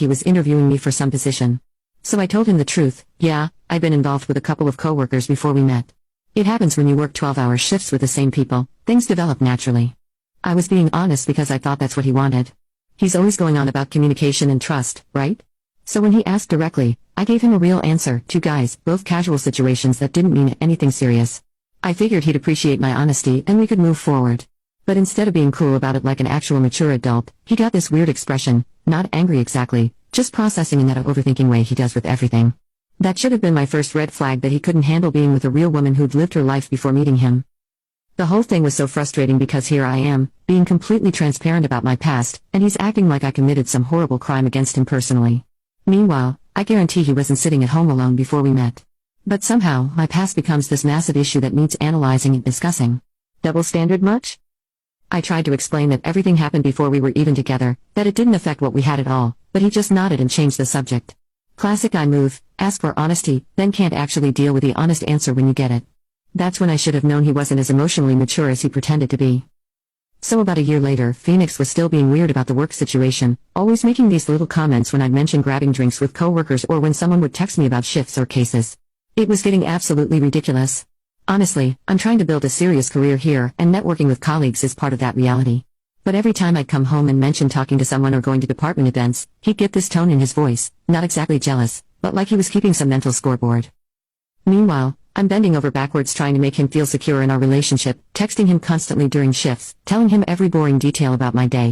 he was interviewing me for some position. So I told him the truth. Yeah, I'd been involved with a couple of coworkers before we met. It happens when you work 12-hour shifts with the same people, things develop naturally. I was being honest because I thought that's what he wanted. He's always going on about communication and trust, right? So when he asked directly, I gave him a real answer, 2 guys, both casual situations that didn't mean anything serious. I figured he'd appreciate my honesty and we could move forward. But instead of being cool about it like an actual mature adult, he got this weird expression, not angry exactly, just processing in that overthinking way he does with everything. That should have been my first red flag that he couldn't handle being with a real woman who'd lived her life before meeting him. The whole thing was so frustrating because here I am, being completely transparent about my past, and he's acting like I committed some horrible crime against him personally. Meanwhile, I guarantee he wasn't sitting at home alone before we met. But somehow, my past becomes this massive issue that needs analyzing and discussing. Double standard much? I tried to explain that everything happened before we were even together, that it didn't affect what we had at all, but he just nodded and changed the subject. Classic I move, ask for honesty, then can't actually deal with the honest answer when you get it. That's when I should have known he wasn't as emotionally mature as he pretended to be. So about a year later, Phoenix was still being weird about the work situation, always making these little comments when I'd mention grabbing drinks with coworkers or when someone would text me about shifts or cases. It was getting absolutely ridiculous. Honestly, I'm trying to build a serious career here, and networking with colleagues is part of that reality. But every time I'd come home and mention talking to someone or going to department events, he'd get this tone in his voice, not exactly jealous, but like he was keeping some mental scoreboard. Meanwhile, I'm bending over backwards trying to make him feel secure in our relationship, texting him constantly during shifts, telling him every boring detail about my day,